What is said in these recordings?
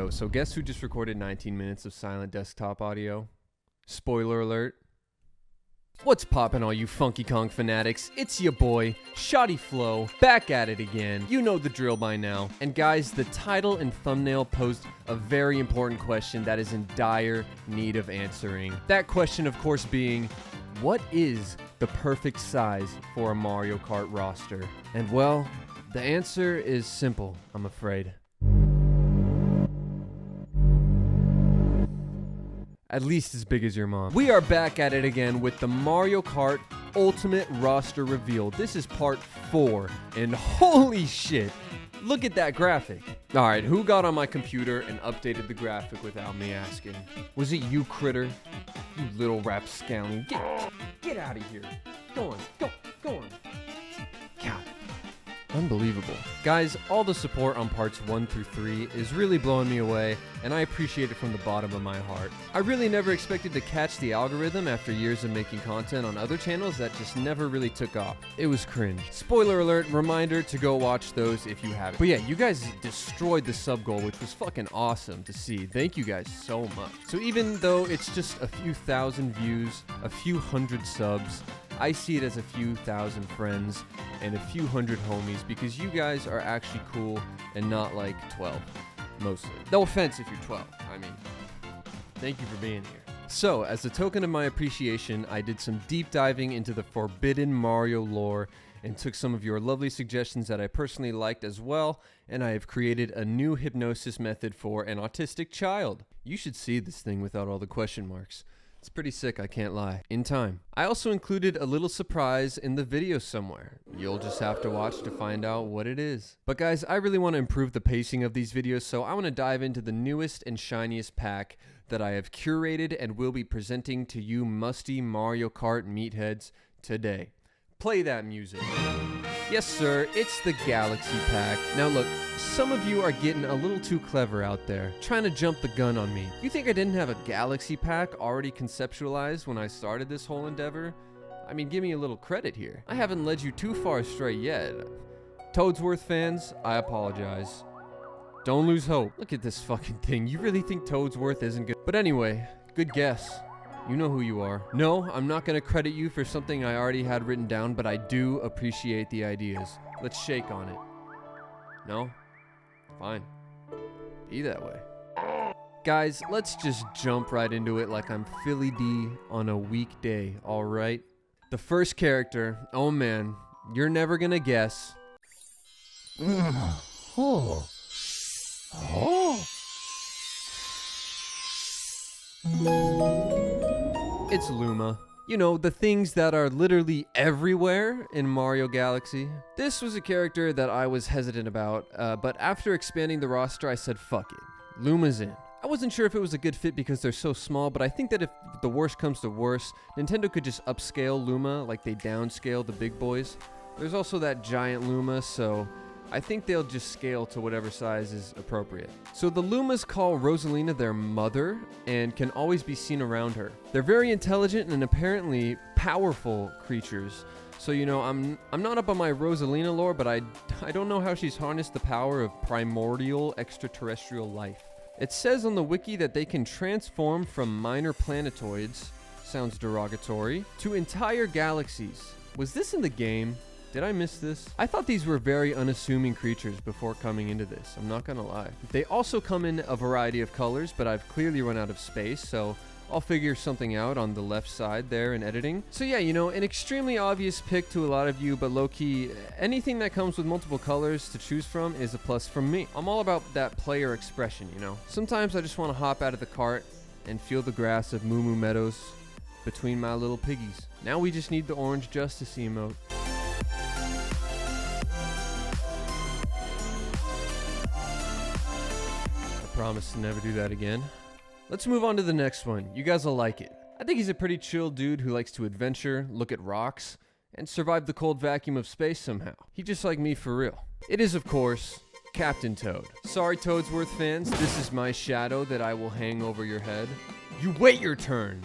Yo, so guess who just recorded 19 minutes of silent desktop audio? Spoiler alert. What's poppin' all you Funky Kong fanatics? It's your boy, Shottyflo, back at it again. You know the drill by now. And guys, the title and thumbnail posed a very important question that is in dire need of answering. That question, of course, being, what is the perfect size for a Mario Kart roster? And well, the answer is simple, I'm afraid. At least as big as your mom. We are back at it again with the Mario Kart Ultimate Roster Reveal. This is part 4, and holy shit, look at that graphic. Alright, who got on my computer and updated the graphic without me asking? Was it you, Critter? You little rapscallion. Get out of here. Go on, go on. God. Unbelievable. Guys, all the support on parts 1 through 3 is really blowing me away, and I appreciate it from the bottom of my heart. I really never expected to catch the algorithm after years of making content on other channels that just never really took off. It was cringe. Spoiler alert, reminder to go watch those if you haven't. But yeah, you guys destroyed the sub goal, which was fucking awesome to see. Thank you guys so much. So even though it's just a few thousand views, a few hundred subs, I see it as a few thousand friends and a few hundred homies because you guys are actually cool and not like 12, mostly. No offense if you're 12, I mean, thank you for being here. So, as a token of my appreciation, I did some deep diving into the forbidden Mario lore and took some of your lovely suggestions that I personally liked as well, and I have created a new hypnosis method for an autistic child. You should see this thing without all the question marks. It's pretty sick, I can't lie. In time. I also included a little surprise in the video somewhere. You'll just have to watch to find out what it is. But guys, I really want to improve the pacing of these videos, so I want to dive into the newest and shiniest pack that I have curated and will be presenting to you musty Mario Kart meatheads today. Play that music. Yes, sir, it's the Galaxy Pack. Now look, some of you are getting a little too clever out there, trying to jump the gun on me. You think I didn't have a Galaxy Pack already conceptualized when I started this whole endeavor? I mean, give me a little credit here. I haven't led you too far astray yet. Toadsworth fans, I apologize. Don't lose hope. Look at this fucking thing. You really think Toadsworth isn't good? But anyway, good guess. You know who you are. No, I'm not going to credit you for something I already had written down, but I do appreciate the ideas. Let's shake on it. No? Fine. Be that way. Guys, let's just jump right into it like I'm Philly D on a weekday, alright? The first character, oh man, you're never going to guess. It's Luma. You know, the things that are literally everywhere in Mario Galaxy. This was a character that I was hesitant about, but after expanding the roster, I said, fuck it. Luma's in. I wasn't sure if it was a good fit because they're so small, but I think that if the worst comes to worst, Nintendo could just upscale Luma like they downscale the big boys. There's also that giant Luma, so I think they'll just scale to whatever size is appropriate. So the Lumas call Rosalina their mother and can always be seen around her. They're very intelligent and apparently powerful creatures. So, you know, I'm not up on my Rosalina lore, but I don't know how she's harnessed the power of primordial extraterrestrial life. It says on the wiki that they can transform from minor planetoids, sounds derogatory, to entire galaxies. Was this in the game? Did I miss this? I thought these were very unassuming creatures before coming into this, I'm not gonna lie. They also come in a variety of colors, but I've clearly run out of space, so I'll figure something out on the left side there in editing. So yeah, you know, an extremely obvious pick to a lot of you, but low-key, anything that comes with multiple colors to choose from is a plus from me. I'm all about that player expression, you know? Sometimes I just want to hop out of the cart and feel the grass of Moo Moo Meadows between my little piggies. Now we just need the orange justice emote. Promise to never do that again. Let's move on to the next one. You guys will like it. I think he's a pretty chill dude who likes to adventure, look at rocks, and survive the cold vacuum of space somehow. He's just like me for real. It is, of course, Captain Toad. Sorry, Toadsworth fans, this is my shadow that I will hang over your head. You wait your turn!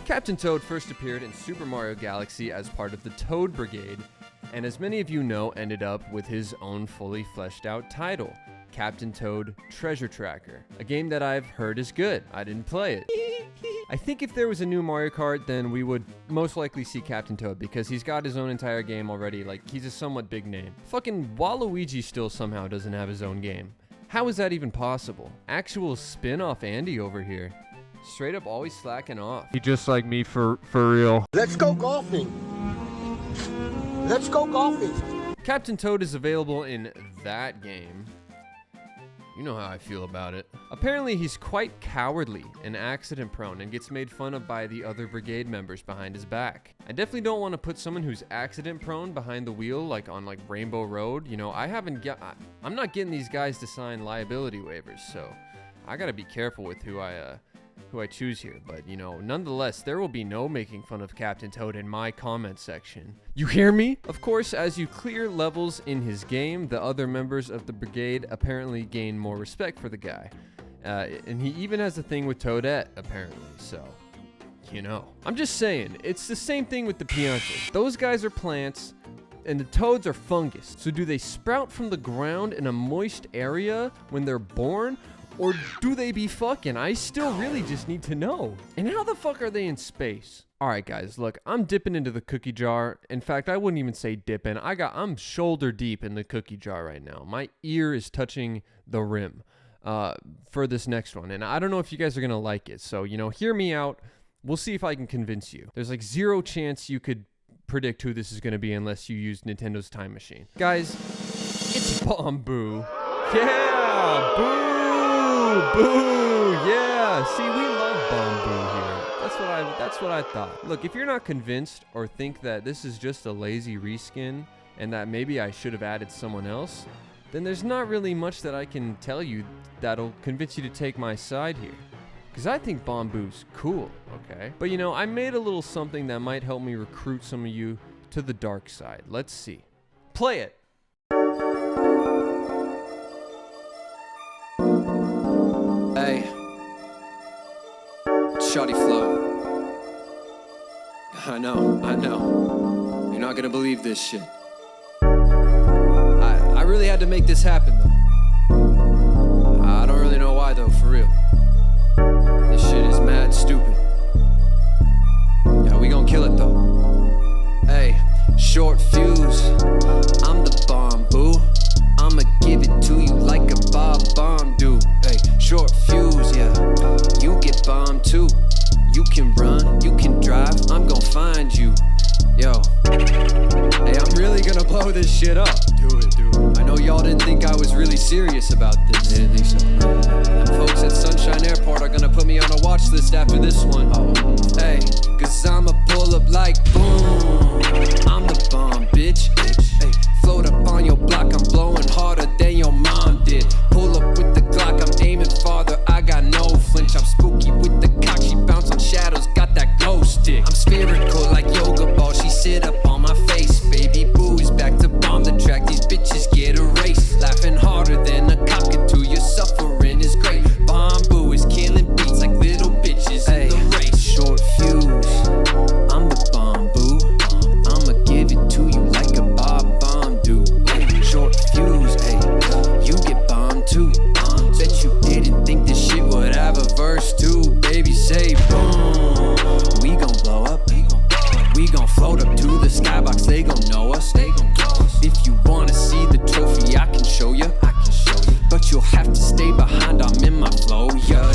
Captain Toad first appeared in Super Mario Galaxy as part of the Toad Brigade, and as many of you know, ended up with his own fully fleshed out title. Captain Toad Treasure Tracker, a game that I've heard is good. I didn't play it. I think if there was a new Mario Kart, then we would most likely see Captain Toad because he's got his own entire game already. Like, he's a somewhat big name. Fucking Waluigi still somehow doesn't have his own game. How is that even possible? Actual spin-off Andy over here. Straight up always slacking off. He just like me for real. Let's go golfing. Let's go golfing. Captain Toad is available in that game. You know how I feel about it. Apparently he's quite cowardly and accident prone and gets made fun of by the other brigade members behind his back. I definitely don't want to put someone who's accident prone behind the wheel, like on like Rainbow Road. You know, I'm not getting these guys to sign liability waivers, so I gotta be careful with who I choose here. But, you know, nonetheless, there will be no making fun of Captain Toad in my comment section. You hear me? Of course, as you clear levels in his game, the other members of the brigade apparently gain more respect for the guy. And he even has a thing with Toadette, apparently, so, you know. I'm just saying, it's the same thing with the Piantas. Those guys are plants, and the toads are fungus. So do they sprout from the ground in a moist area when they're born? Or do they be fucking? I still really just need to know. And how the fuck are they in space? Alright guys, look, I'm dipping into the cookie jar. In fact, I wouldn't even say dipping. I'm shoulder deep in the cookie jar right now. My ear is touching the rim for this next one. And I don't know if you guys are gonna like it. So, you know, hear me out. We'll see if I can convince you. There's like 0 chance you could predict who this is gonna be unless you use Nintendo's time machine. Guys, it's Bamboo. Yeah, boo! Boo! Yeah! See, we love Bamboo here. That's what I thought. Look, if you're not convinced or think that this is just a lazy reskin and that maybe I should have added someone else, then there's not really much that I can tell you that'll convince you to take my side here. Because I think Bamboo's cool, okay? But you know, I made a little something that might help me recruit some of you to the dark side. Let's see. Play it! Hey, Shottyflo. I know. You're not gonna believe this shit. I really had to make this happen though. I don't really know why though, for real. This shit is mad stupid. Yeah, we gon' kill it though. Hey, short fuse. I'm the Bamboo. I'ma give it to you like a bomb do. Hey, short fuse, yeah. You get bombed too. You can run, you can drive. I'm gon' find you. Yo. Hey, I'm really gonna blow this shit up. Do it. I know y'all didn't think I was really serious about this. They didn't think so. Them folks at Sunshine Airport are gonna put me on a watch list after this one. Hey, cause I'ma pull up like boom. I'm the bomb, bitch. Hey, float up on your block, I'm blowing harder than your mom did. Pull up with the Glock, I'm aiming farther, I got no flinch. I'm spooky with the cock, she bounce on shadows, got that glow stick. I'm spherical like yoga ball, she sit up on my face. Baby boo is back to bomb the track, these bitches get erased. Laughing harder than a cockatoo, your suffering is great. Bamboo is killing beats like little bitches in the race. Short fuse, I'm the Bamboo. I'ma give it to you like a bomb do. Short fuse, hey, you get bombed too. Bet you didn't think this shit would have a verse too. Baby say boom, we gon' blow up. We gon' float up to the skybox, they gon' know us. If you wanna see the trophy, I can show ya. But you'll have to stay behind, I'm in my flow. Yeah.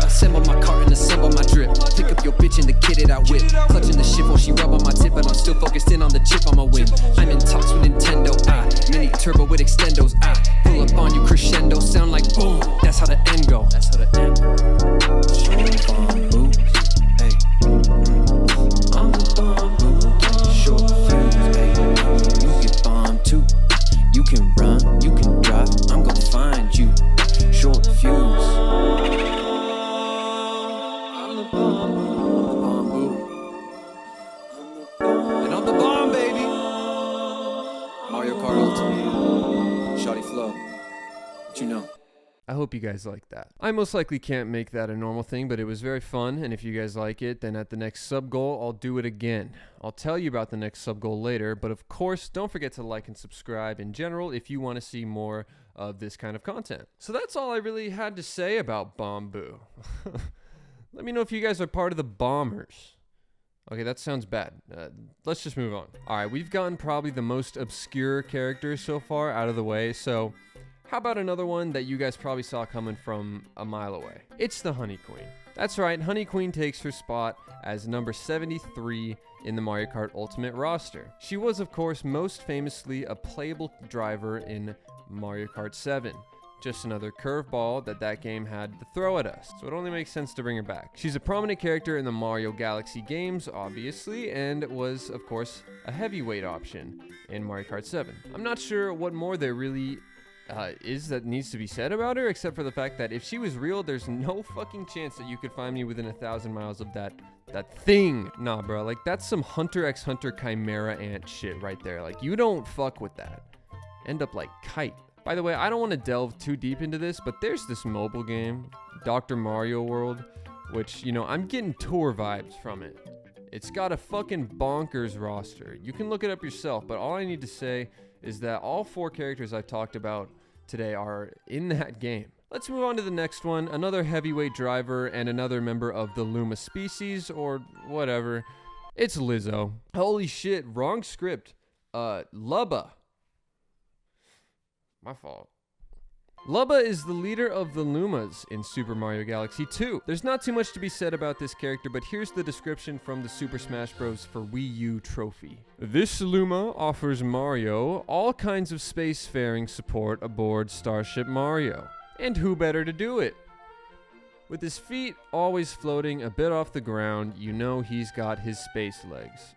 Assemble my cart and assemble my drip. Pick up your bitch and the kitted I whip. Clutching the shit while she rub on my tip, but I'm still focused in on the chip I'ma win. I'm in talks with Nintendo, mini turbo with extendos, pull up on you crescendo, sound like boom. That's how the end go. Short Bamboo, hey. I'm the Bamboo. Short fuse, hey. You get bombed too. You can run, you can drive, I'm gon' find you. Short fuse. I'm the Bamboo. And I'm the bomb, baby. Mario Kart Ultimate. Shottyflo. What you know? I hope you guys like that. I most likely can't make that a normal thing, but it was very fun, and if you guys like it, then at the next sub goal, I'll do it again. I'll tell you about the next sub goal later, but of course, don't forget to like and subscribe in general if you want to see more of this kind of content. So that's all I really had to say about Bamboo. Let me know if you guys are part of the bombers. Okay, that sounds bad. Let's just move on. All right, we've gotten probably the most obscure characters so far out of the way, so how about another one that you guys probably saw coming from a mile away? It's the Honey Queen. That's right, Honey Queen takes her spot as number 73 in the Mario Kart Ultimate roster. She was, of course, most famously a playable driver in Mario Kart 7. Just another curveball that game had to throw at us, so it only makes sense to bring her back. She's a prominent character in the Mario Galaxy games, obviously, and was, of course, a heavyweight option in Mario Kart 7. I'm not sure what more there really is that needs to be said about her, except for the fact that if she was real, there's no fucking chance that you could find me within 1,000 miles of that thing. Nah, bro, like that's some Hunter x Hunter Chimera Ant shit right there. Like, you don't fuck with that. End up like Kite. By the way, I don't want to delve too deep into this, but there's this mobile game, Dr. Mario World, which, you know, I'm getting tour vibes from it. It's got a fucking bonkers roster. You can look it up yourself, but all I need to say is that all 4 characters I've talked about today are in that game. Let's move on to the next one, another heavyweight driver and another member of the Luma species, or whatever. It's Lizzo. Holy shit, wrong script. Lubba. My fault. Lubba is the leader of the Lumas in Super Mario Galaxy 2. There's not too much to be said about this character, but here's the description from the Super Smash Bros. For Wii U trophy. This Luma offers Mario all kinds of spacefaring support aboard Starship Mario. And who better to do it? With his feet always floating a bit off the ground, you know he's got his space legs.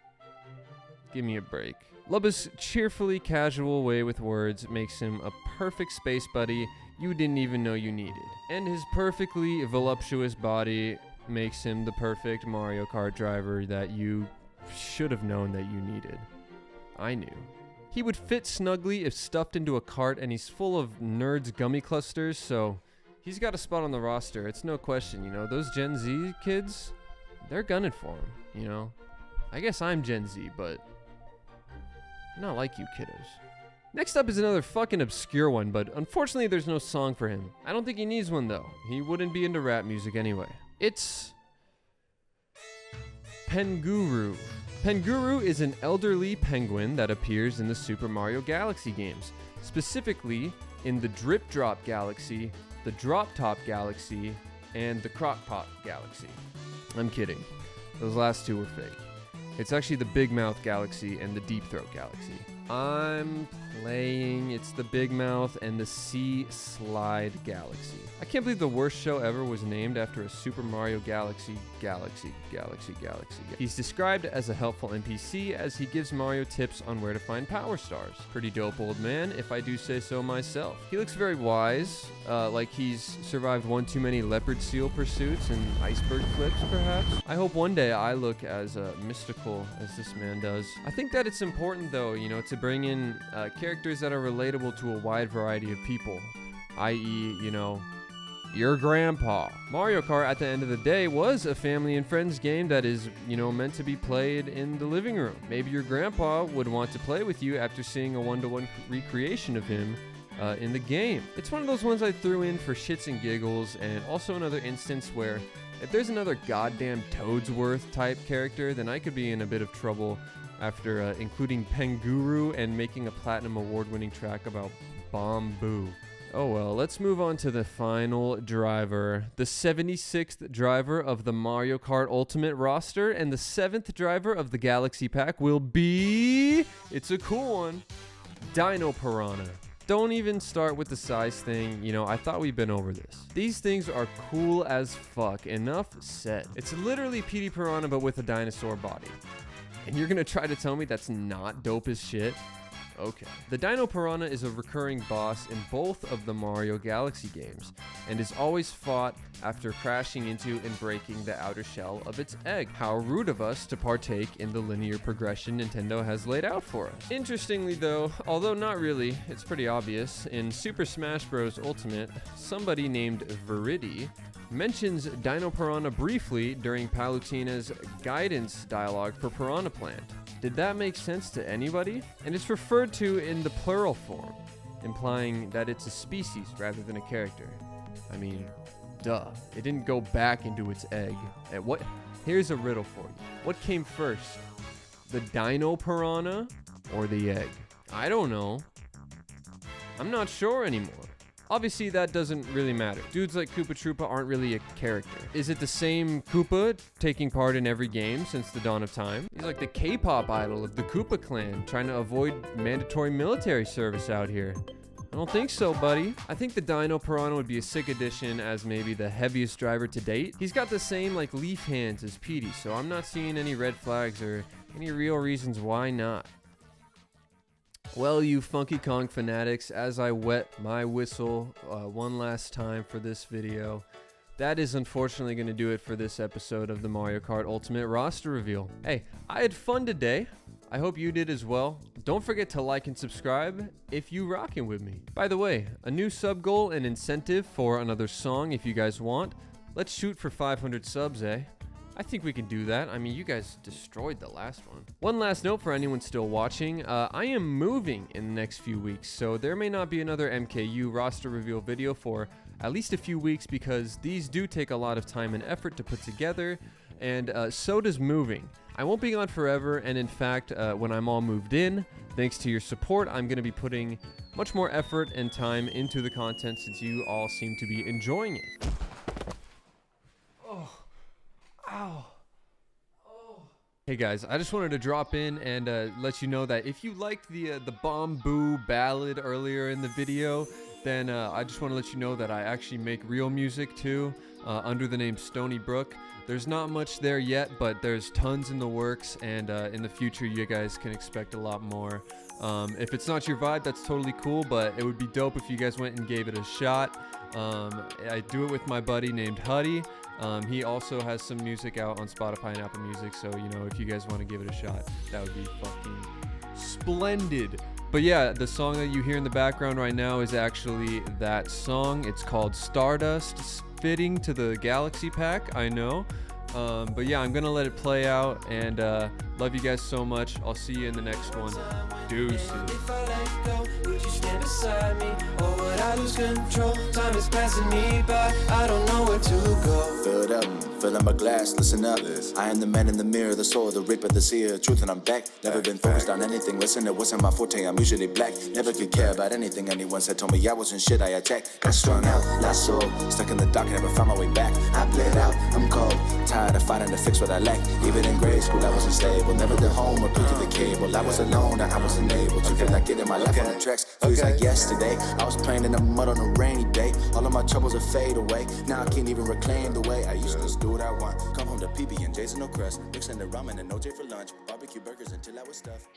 Give me a break. Lubba's cheerfully casual way with words makes him a perfect space buddy you didn't even know you needed. And his perfectly voluptuous body makes him the perfect Mario Kart driver that you should have known that you needed. I knew. He would fit snugly if stuffed into a cart, and he's full of nerds gummy clusters, so he's got a spot on the roster. It's no question, you know. Those Gen Z kids, they're gunning for him, you know. I guess I'm Gen Z, but not like you kiddos. Next up is another fucking obscure one, but unfortunately there's no song for him. I don't think he needs one though. He wouldn't be into rap music anyway. It's Penguru. Penguru is an elderly penguin that appears in the Super Mario Galaxy games, specifically in the Drip Drop Galaxy, the Drop Top Galaxy, and the Crock Pot Galaxy. I'm kidding. Those last 2 were fake. It's actually the Big Mouth Galaxy and the Deep Throat Galaxy. I'm playing. It's the Big Mouth and the Sea Slide Galaxy. I can't believe the worst show ever was named after a Super Mario Galaxy. He's described as a helpful NPC as he gives Mario tips on where to find power stars. Pretty dope old man, if I do say so myself. He looks very wise, like he's survived one too many leopard seal pursuits and iceberg flips, perhaps. I hope one day I look as mystical as this man does. I think that it's important, though, you know, to bring in characters that are relatable to a wide variety of people, i.e., you know, your grandpa. Mario Kart, at the end of the day, was a family and friends game that is, you know, meant to be played in the living room. Maybe your grandpa would want to play with you after seeing a one-to-one recreation of him in the game. It's one of those ones I threw in for shits and giggles, and also another instance where if there's another goddamn Toadsworth type character, then I could be in a bit of trouble after including Penguru and making a Platinum Award-winning track about Bamboo. Oh well, let's move on to the final driver. The 76th driver of the Mario Kart Ultimate roster and the 7th driver of the Galaxy Pack will be... It's a cool one. Dino Piranha. Don't even start with the size thing, you know, I thought we'd been over this. These things are cool as fuck, enough said. It's literally Petey Piranha but with a dinosaur body. And you're gonna try to tell me that's not dope as shit? Okay. The Dino Piranha is a recurring boss in both of the Mario Galaxy games, and is always fought after crashing into and breaking the outer shell of its egg. How rude of us to partake in the linear progression Nintendo has laid out for us. Interestingly though, although not really, it's pretty obvious, in Super Smash Bros. Ultimate, somebody named Viridi mentions Dino Piranha briefly during Palutena's guidance dialogue for Piranha Plant. Did that make sense to anybody? And it's referred to in the plural form. implying that it's a species rather than a character. I mean, duh. It didn't go back into its egg. Here's a riddle for you. What came first? The Dino Piranha or the egg? I don't know. I'm not sure anymore. Obviously, that doesn't really matter. Dudes like Koopa Troopa aren't really a character. Is it the same Koopa taking part in every game since the dawn of time? He's like the K-pop idol of the Koopa clan, trying to avoid mandatory military service out here. I don't think so, buddy. I think the Dino Piranha would be a sick addition as maybe the heaviest driver to date. He's got the same like leaf hands as Petey, so I'm not seeing any red flags or any real reasons why not. Well, you Funky Kong fanatics, as I wet my whistle one last time for this video, that is unfortunately going to do it for this episode of the Mario Kart Ultimate roster reveal. Hey, I had fun today. I hope you did as well. Don't forget to like and subscribe if you rockin' with me. By the way, a new sub goal and incentive for another song if you guys want. Let's shoot for 500 subs, eh? I think we can do that. I mean, you guys destroyed the last one. One last note for anyone still watching. I am moving in the next few weeks, so there may not be another MKU roster reveal video for at least a few weeks because these do take a lot of time and effort to put together, and so does moving. I won't be gone forever, and in fact, when I'm all moved in, thanks to your support, I'm going to be putting much more effort and time into the content since you all seem to be enjoying it. Ow. Oh. Hey guys, I just wanted to drop in and let you know that if you liked the Bamboo ballad earlier in the video, then I just want to let you know that I actually make real music too, under the name Stoney Brook. There's not much there yet, but there's tons in the works, and in the future you guys can expect a lot more. If it's not your vibe, that's totally cool, but it would be dope if you guys went and gave it a shot. I do it with my buddy named Huddy. He also has some music out on Spotify and Apple Music, so, you know, if you guys want to give it a shot, that would be fucking splendid. But yeah, the song that you hear in the background right now is actually that song. It's called Stardust, fitting to the Galaxy Pack, I know. But yeah, I'm gonna let it play out, and love you guys so much. I'll see you in the next one. Deuces. If I let go, would you stand beside me? Or would I lose control? Time is passing me by, I don't know where to go. Filled up, filling my glass, listen up. I am the man in the mirror, the soul, the reaper, the seer. Truth and I'm back, never been focused on anything. Listen, it wasn't my forte, I'm usually black. Never could care about anything anyone said. Told me I wasn't shit, I attacked. Got strung out, lost soul, stuck in the dark, never found my way back. I played out, I'm cold, tired of fighting to fix what I lack. Even in grade school I wasn't stable, never the home or pick to the cable. I was alone, I wasn't able to feel like getting my life on the tracks. Feels like yesterday, I was playing in the mud on a rainy day. All of my troubles will fade away, now I can't even reclaim the way I used to just do what I want. Come home to PB and J's and no crust, mixing the ramen and OJ for lunch. Barbecue burgers until I was stuffed.